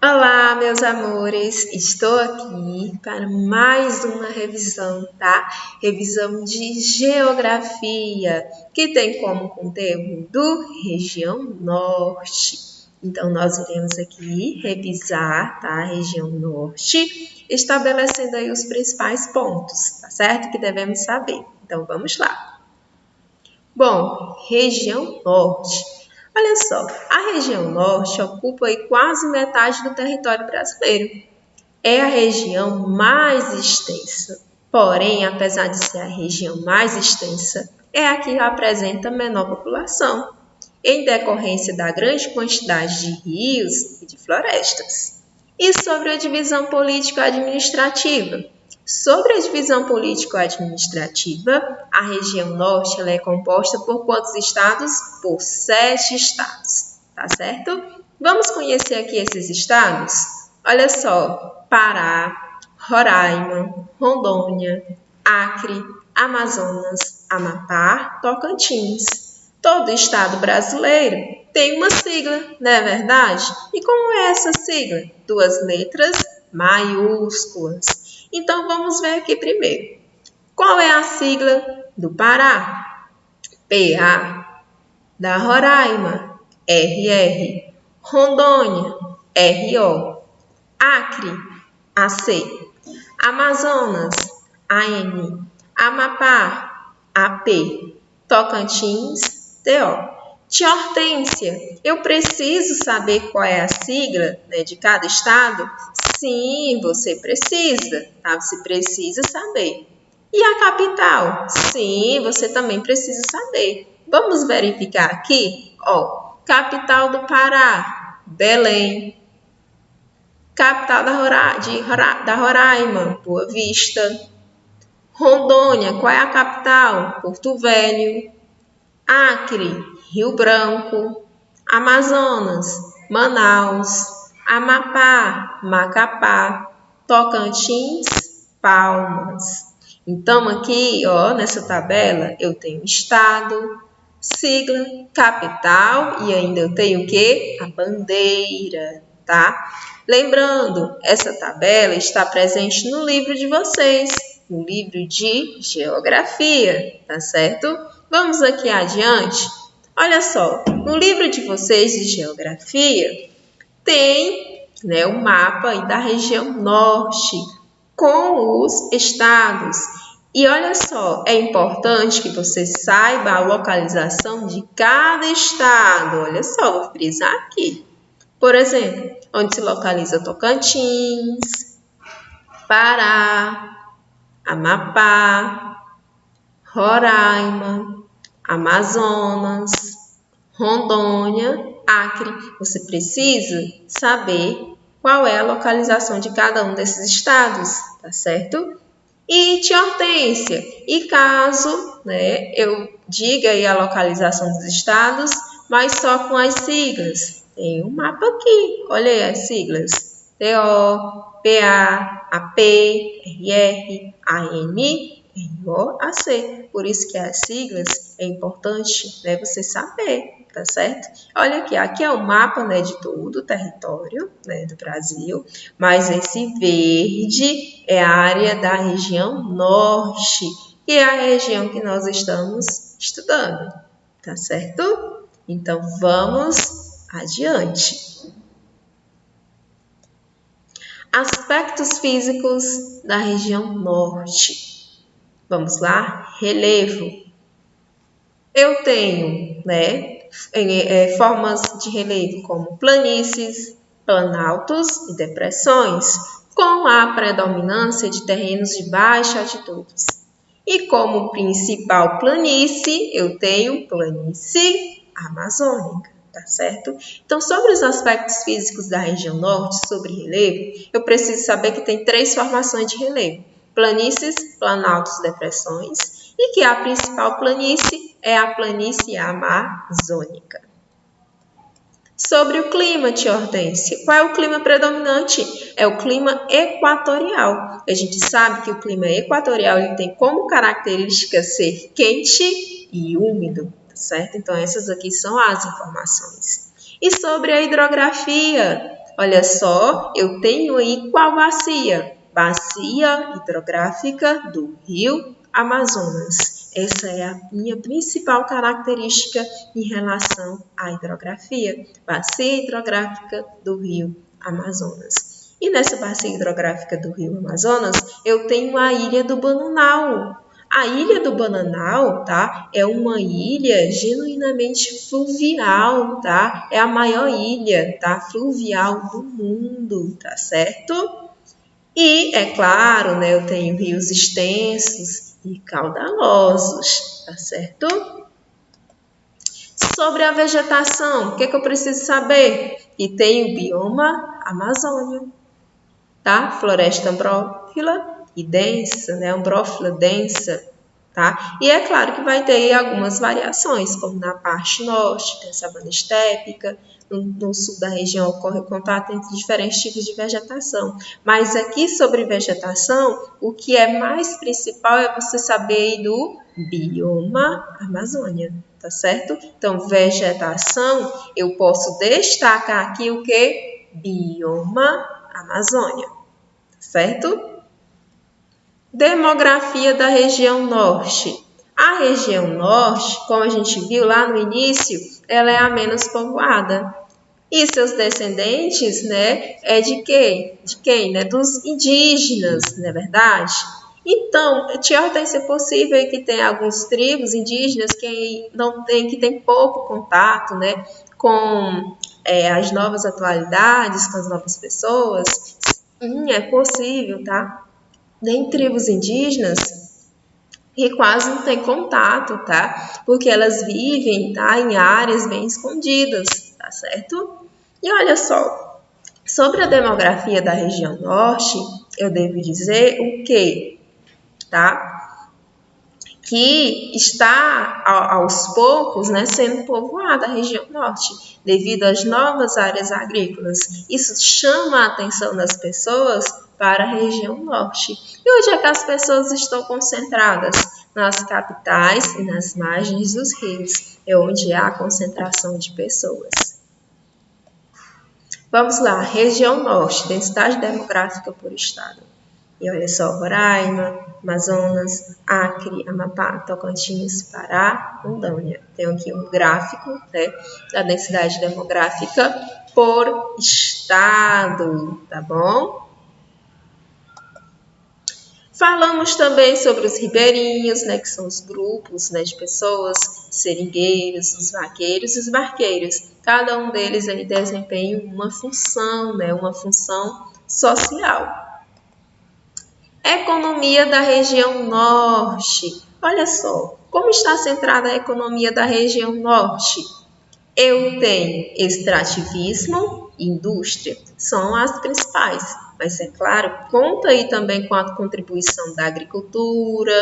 Olá, meus amores! Estou aqui para mais uma revisão, tá? Revisão de geografia, que tem como conteúdo região norte. Então, nós iremos aqui revisar, tá? A região norte, estabelecendo aí os principais pontos, tá certo? Que devemos saber. Então, vamos lá. Bom, região norte. Olha só, a região norte ocupa aí quase metade do território brasileiro. É a região mais extensa. Porém, apesar de ser a região mais extensa, é a que apresenta menor população, em decorrência da grande quantidade de rios e de florestas. E sobre a divisão político-administrativa? Sobre a divisão político-administrativa, a região norte ela é composta por quantos estados? Por 7 estados, tá certo? Vamos conhecer aqui esses estados? Olha só, Pará, Roraima, Rondônia, Acre, Amazonas, Amapá, Tocantins. Todo estado brasileiro tem uma sigla, não é verdade? E como é essa sigla? 2 letras maiúsculas. Então, vamos ver aqui primeiro. Qual é a sigla do Pará? PA. Da Roraima? RR. Rondônia? RO. Acre? AC. Amazonas? AM. Amapá? AP. Tocantins? TO. Tia Hortência, eu preciso saber qual é a sigla, né, de cada estado? Sim, você precisa, tá? Você precisa saber. E a capital? Sim, você também precisa saber. Vamos verificar aqui? Ó, capital do Pará, Belém. Capital da Roraima, Boa Vista. Rondônia, qual é a capital? Porto Velho. Acre, Rio Branco. Amazonas, Manaus. Amapá, Macapá. Tocantins, Palmas. Então, aqui, ó, nessa tabela, eu tenho estado, sigla, capital e ainda eu tenho o quê? A bandeira, tá? Lembrando, essa tabela está presente no livro de vocês, no livro de geografia, tá certo? Vamos aqui adiante. Olha só, no livro de vocês de geografia, tem, né, o mapa aí da região norte, com os estados. E olha só, é importante que você saiba a localização de cada estado. Olha só, vou frisar aqui. Por exemplo, onde se localiza Tocantins, Pará, Amapá, Roraima, Amazonas, Rondônia, Acre. Você precisa saber qual é a localização de cada um desses estados, tá certo? E tia Hortência, e caso, né, eu diga aí a localização dos estados, mas só com as siglas. Tem um mapa aqui, olha aí as siglas. TO, PA, AP, RR, AM, RO, AC. Por isso que as siglas é importante, né, você saber, tá certo? Olha aqui é o mapa, né, de todo o território, né, do Brasil, mas esse verde é a área da região norte, que é a região que nós estamos estudando, tá certo? Então, vamos adiante. Aspectos físicos da região norte. Vamos lá? Relevo. Eu tenho, né, formas de relevo como planícies, planaltos e depressões, com a predominância de terrenos de baixa altitude. E como principal planície, eu tenho planície amazônica, tá certo? Então, sobre os aspectos físicos da região norte, sobre relevo, eu preciso saber que tem 3 formações de relevo: planícies, planaltos, depressões, e que a principal planície é a planície amazônica. Sobre o clima, tia Hortência, qual é o clima predominante? É o clima equatorial. A gente sabe que o clima equatorial ele tem como característica ser quente e úmido, certo? Então, essas aqui são as informações. E sobre a hidrografia? Olha só, eu tenho aí qual bacia? Bacia hidrográfica do Rio Amazonas. Essa é a minha principal característica em relação à hidrografia. Bacia hidrográfica do Rio Amazonas. E nessa bacia hidrográfica do Rio Amazonas, eu tenho a Ilha do Bananal. A Ilha do Bananal, tá? É uma ilha genuinamente fluvial, tá? É a maior ilha, tá? Fluvial do mundo, tá certo? E, é claro, né, eu tenho rios extensos e caudalosos, tá certo? Sobre a vegetação, o que eu preciso saber? Que tem o bioma Amazônia, tá? Floresta ambrófila e densa, né? Ambrófila densa, tá? E é claro que vai ter algumas variações, como na parte norte, tem a savana estépica, no sul da região ocorre o contato entre diferentes tipos de vegetação. Mas aqui sobre vegetação, o que é mais principal é você saber do bioma Amazônia, tá certo? Então, vegetação, eu posso destacar aqui o que? Bioma Amazônia, certo? Demografia da região norte. A região norte, como a gente viu lá no início, ela é a menos povoada. E seus descendentes, né, é de quem? De quem? Né? Dos indígenas, não é verdade? Então, tem ser possível que tenha alguns tribos indígenas que não tem, que tem pouco contato, né, com as novas atualidades, com as novas pessoas. É possível, tá? Nem tribos indígenas que quase não tem contato, tá? Porque elas vivem, tá, em áreas bem escondidas, tá certo? E olha só, sobre a demografia da região norte, eu devo dizer o quê? Tá? Que está aos poucos, né, sendo povoada a região norte, devido às novas áreas agrícolas. Isso chama a atenção das pessoas para a região norte. E onde é que as pessoas estão concentradas? Nas capitais e nas margens dos rios, é onde há a concentração de pessoas. Vamos lá, região norte, densidade demográfica por estado. E olha só, Roraima, Amazonas, Acre, Amapá, Tocantins, Pará, Rondônia. Tenho aqui um gráfico, né, da densidade demográfica por estado, tá bom? Falamos também sobre os ribeirinhos, né, que são os grupos, né, de pessoas, seringueiros, os vaqueiros e os barqueiros. Cada um deles aí desempenha uma função, né, uma função social. Economia da região norte. Olha só, como está centrada a economia da região norte? Eu tenho extrativismo e indústria, são as principais. Mas, é claro, conta aí também com a contribuição da agricultura,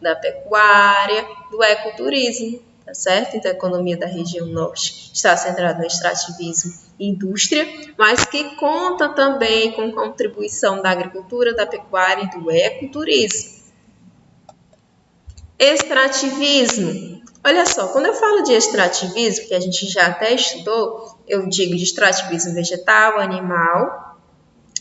da pecuária, do ecoturismo, tá certo? Então, a economia da região norte está centrada no extrativismo e indústria, mas que conta também com contribuição da agricultura, da pecuária e do ecoturismo. Extrativismo. Olha só, quando eu falo de extrativismo, que a gente já até estudou, eu digo de extrativismo vegetal, animal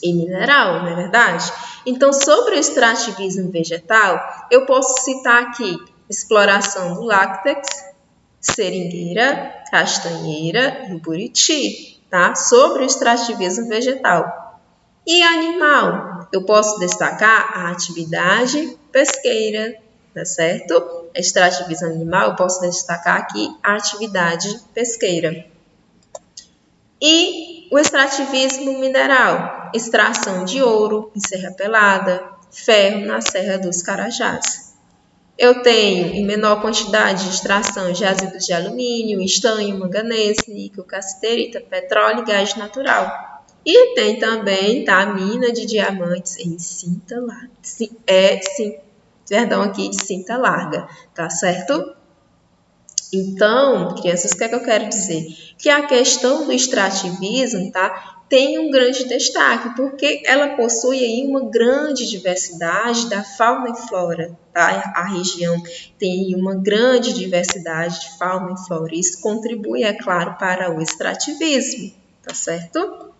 e mineral, não é verdade? Então, sobre o extrativismo vegetal, eu posso citar aqui exploração do láctex, seringueira, castanheira e o buriti, tá? Sobre o extrativismo vegetal. E animal, eu posso destacar a atividade pesqueira, tá certo? Extrativismo animal, eu posso destacar aqui a atividade pesqueira. E o extrativismo mineral, extração de ouro em Serra Pelada, ferro na Serra dos Carajás. Eu tenho, em menor quantidade, de extração de jazidos de alumínio, estanho, manganês, níquel, cassiterita, petróleo e gás natural. E tem também, tá, a mina de diamantes em cinta larga. Aqui de cinta larga, tá certo? Então, crianças, o que é que eu quero dizer? Que a questão do extrativismo, tá, tem um grande destaque, porque ela possui aí uma grande diversidade da fauna e flora, tá? A região tem uma grande diversidade de fauna e flora. Isso contribui, é claro, para o extrativismo, tá certo?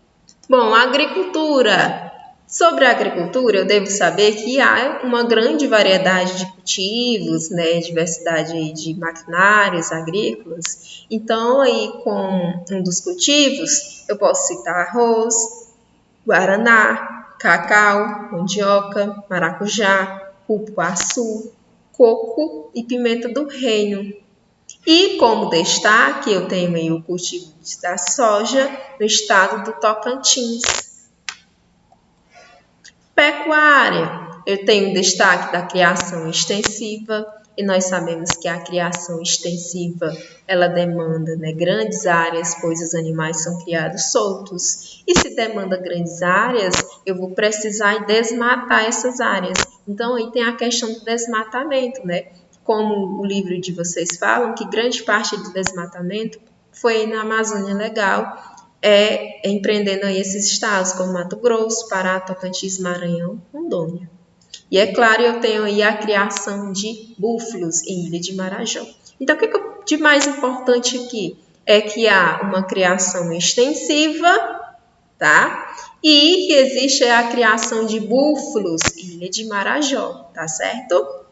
Bom, agricultura. Sobre a agricultura, eu devo saber que há uma grande variedade de cultivos, né, diversidade aí de maquinários agrícolas. Então, aí, como um dos cultivos, eu posso citar arroz, guaraná, cacau, mandioca, maracujá, cupuaçu, coco e pimenta do reino. E como destaque, eu tenho aí o cultivo da soja no estado do Tocantins. Pecuária, eu tenho destaque da criação extensiva, e nós sabemos que a criação extensiva ela demanda, né, grandes áreas, pois os animais são criados soltos. E se demanda grandes áreas, eu vou precisar desmatar essas áreas. Então aí tem a questão do desmatamento, né? Como o livro de vocês falam, que grande parte do desmatamento foi na Amazônia Legal, empreendendo aí esses estados como Mato Grosso, Pará, Tocantins, Maranhão, Rondônia. E é claro, eu tenho aí a criação de búfalos em Ilha de Marajó. Então, o que é de mais importante aqui? É que há uma criação extensiva, tá? E que existe a criação de búfalos em Ilha de Marajó, tá certo?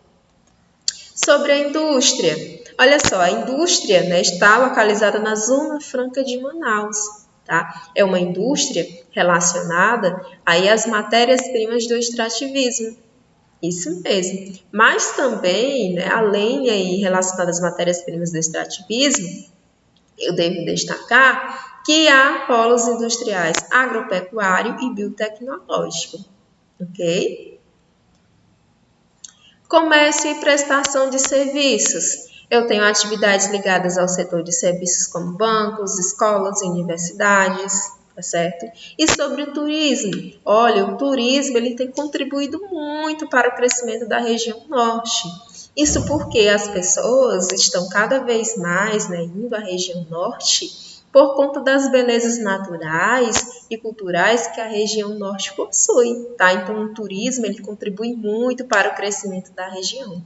Sobre a indústria. Olha só, a indústria, né, está localizada na Zona Franca de Manaus. Tá? É uma indústria relacionada aí às matérias-primas do extrativismo. Isso mesmo. Mas também, né, além aí relacionadas às matérias-primas do extrativismo, eu devo destacar que há polos industriais agropecuário e biotecnológico. Ok? Comércio e prestação de serviços. Eu tenho atividades ligadas ao setor de serviços como bancos, escolas e universidades, tá certo? E sobre o turismo. Olha, o turismo ele tem contribuído muito para o crescimento da região norte. Isso porque as pessoas estão cada vez mais, né, indo à região norte por conta das belezas naturais e culturais que a região norte possui, tá? Então, o turismo ele contribui muito para o crescimento da região.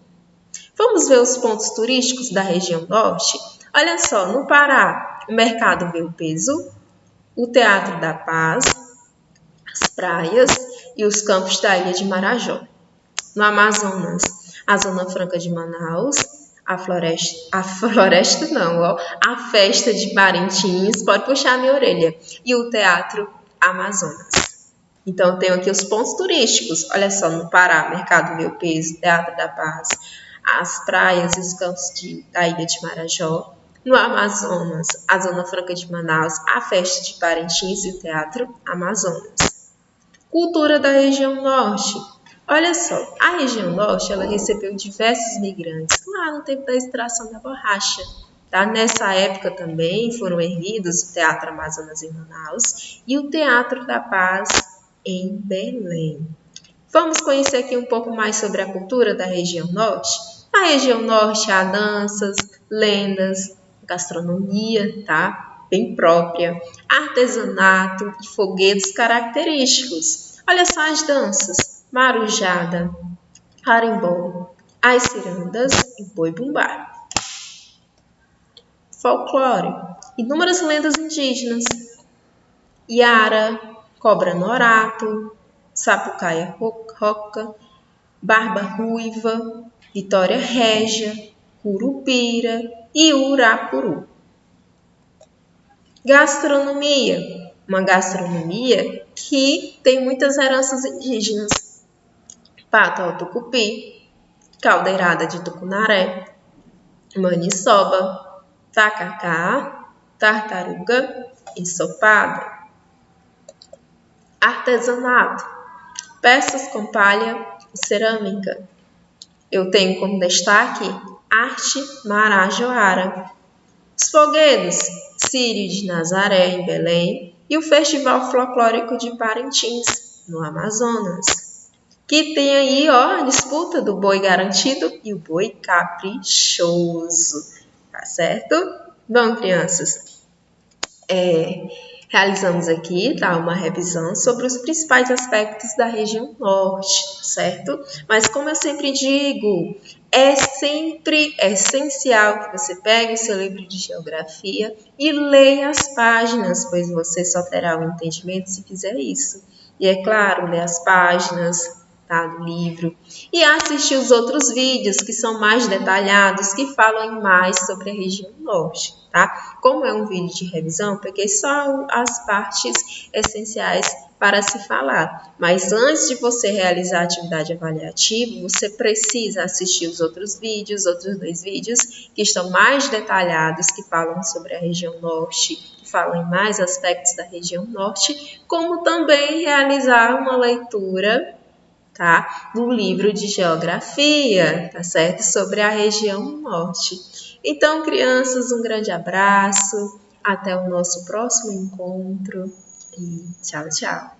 Vamos ver os pontos turísticos da região norte? Olha só, no Pará, o mercado Meu Peso, o Teatro da Paz, as praias e os campos da Ilha de Marajó. No Amazonas, a Zona Franca de Manaus, a floresta não, ó, a festa de Parintins, pode puxar a minha orelha, e o Teatro Amazonas. Então, eu tenho aqui os pontos turísticos. Olha só, no Pará, Mercado Meu Peso, Teatro da Paz, as praias e os campos da Ilha de Marajó. No Amazonas, a Zona Franca de Manaus, a festa de Parintins e o Teatro Amazonas. Cultura da região norte. Olha só, a região norte ela recebeu diversos migrantes lá no tempo da extração da borracha. Tá? Nessa época também foram erguidos o Teatro Amazonas em Manaus e o Teatro da Paz em Belém. Vamos conhecer aqui um pouco mais sobre a cultura da região norte? Na região norte há danças, lendas, gastronomia, tá? Bem própria, artesanato e foguetes característicos. Olha só as danças: marujada, carimbó, as cirandas e boi-bumbá. Folclore: inúmeras lendas indígenas: Iara, cobra-norato, sapucaia roca, barba ruiva, vitória régia, curupira e urapuru. Gastronomia: uma gastronomia que tem muitas heranças indígenas: pato ao tucupi, caldeirada de tucunaré, maniçoba, tacacá, tartaruga, ensopado. Artesanato: peças com palha e cerâmica. Eu tenho como destaque arte marajoara. Os foguedos: Círio de Nazaré, em Belém, e o Festival Folclórico de Parintins, no Amazonas, que tem aí ó, a disputa do boi garantido e o boi caprichoso, tá certo? Bom, crianças, Realizamos aqui, tá, uma revisão sobre os principais aspectos da região norte, certo? Mas como eu sempre digo, é sempre essencial que você pegue o seu livro de geografia e leia as páginas, pois você só terá o entendimento se fizer isso. E é claro, ler as páginas, tá, do livro e assistir os outros vídeos que são mais detalhados, que falam mais sobre a região norte, tá? Como é um vídeo de revisão, peguei só as partes essenciais para se falar. Mas antes de você realizar a atividade avaliativa, você precisa assistir os outros vídeos, outros 2 vídeos que estão mais detalhados, que falam sobre a região norte, que falam em mais aspectos da região norte, como também realizar uma leitura, tá, do livro de geografia, tá certo? Sobre a região norte. Então, crianças, um grande abraço, até o nosso próximo encontro e tchau, tchau.